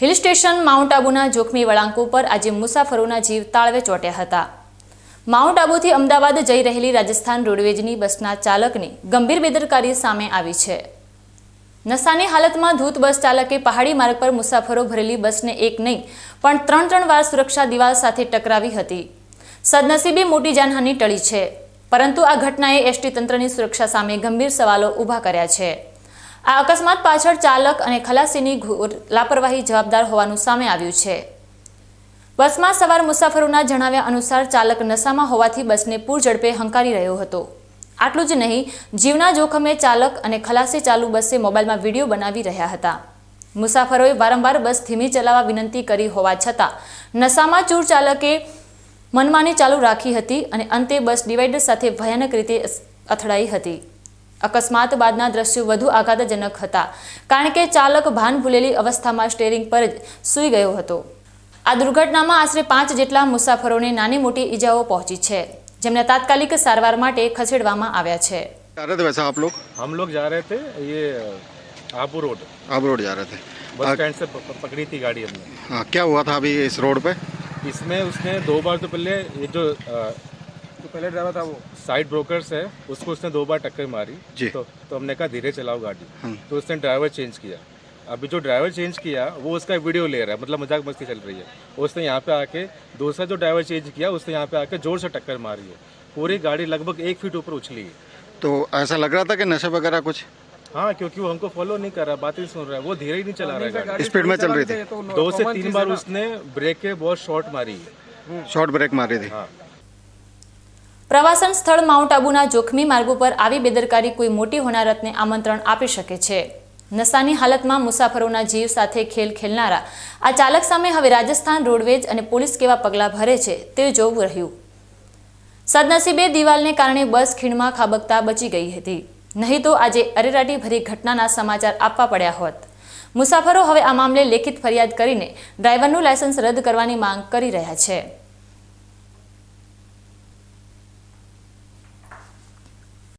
Hill station mount आबूना जोखमी वळांको पर आज मुसाफरोना जीव ताळवे ચોટ્યા હતા। माउंट आबूथी अमदावाद जई रहेली राजस्थान रोडवेजनी बसना चालकनी गंभीर बेदरकारी सामे आवी छे। नशानी हालतमां धूत बस चालके पहाड़ी मार्ग पर मुसाफरो भरेली बसने एक नहीं पण त्रण वार सुरक्षा दीवाल साथे टकरावी हती। सदनसीबे मोटी जानहानी टळी छे, परंतु आ घटनाए एसटी तंत्रनी सुरक्षा सामे गंभीर सवालो उभा कर्या छे। आ अकस्मात पाछळ चालक अने खलासीनी घोर लापरवाही जवाबदार होवानुं सामे आव्युं छे। बसमां सवार मुसाफरोना जणाव्या अनुसार चालक नशामां होवाथी बसने पूर झड़पे हंकारी रह्यो हतो। आटલું જ નહીં, જીવના જોખમે ચાલક અને ખલાસી ચાલુ બસે મોબાઈલમાં વિડીયો બનાવી રહ્યા હતા। મુસાફરોએ વારંવાર બસ ધીમી ચલાવવા વિનંતી કરી હોવા છતાં નશામાં ચૂર ચાલકે મનમાની ચાલુ રાખી હતી અને અંતે બસ ડિવાઈડર સાથે ભયાનક રીતે અથડાઈ હતી। અકસ્માત બાદના દ્રશ્યો વધુ આઘાતજનક હતા, કારણ કે ચાલક ભાન ભૂલેલી અવસ્થામાં સ્ટીયરિંગ પર જ સૂઈ ગયો હતો। આ દુર્ઘટનામાં આશરે 5 જેટલા મુસાફરોને નાની મોટી ઈજાઓ પહોંચી છે, જેમને तात्कालिक सारवार माटे खसेड़वामां आव्या छे। जा रहे थे वैसा आप लोग? हम लोग जा रहे थे ये आबू रोड जा रहे थे, बस स्टैंड से पकड़ी थी गाड़ी हमने। हाँ, क्या हुआ था अभी इस रोड पे? इसमें उसने 2 बार तो पहले ये जो पहले ड्राइवर था वो साइड ब्रोकर्स है, उसको उसने 2 बार टक्कर मारी जी। तो हमने कहा धीरे चलाओ गाड़ी, तो उसने ड्राइवर चेंज किया। अभी जो ड्राइवर चेंज किया वो उसका वीडियो ले रहा है, मतलब मजाक मस्ती चल रही है। उसने यहाँ पे आके दूसरा जो ड्राइवर चेंज किया उसने यहाँ पे आके जोर से टक्कर मारी है, पूरी गाड़ी लगभग 1 फीट ऊपर उछली है। तो ऐसा लग रहा था कि नशा वगैरह कुछ? हाँ, क्योंकि वो हमको फॉलो नहीं कर रहा, बात ही सुन रहा है, वो धीरे ही नहीं चला रहा है, गाड़ी स्पीड में चल रही थी। 2 से 3 बार उसने ब्रेक के बहुत शॉर्ट मारी, शॉर्ट ब्रेक मारी थी। हाँ। प्रवासन स्थल माउंट आबूना जोखमी मार्गो पर आवी बेदरकारी कोई मोटी होनारतने आमंत्रण आपी शके छे। नशानी हालतमां मुसाफरोना जीव साथे खेल खेलनारा आ चालक सामे हवे राजस्थान रोडवेज अने पोलीस केवा पगला भरे छे ते जोवुं रह्युं। सदनसीबे दीवालने कारणे बस खीणमां खाबकता बची गई हती, नहीं तो आजे अरेराटी भरी घटनाना समाचार आपवा पड्या होत। मुसाफरो हवे आ मामले लेखित फरियाद करीने ड्राइवरनुं लायसन्स रद्द करवानी मांग करी रह्या छे।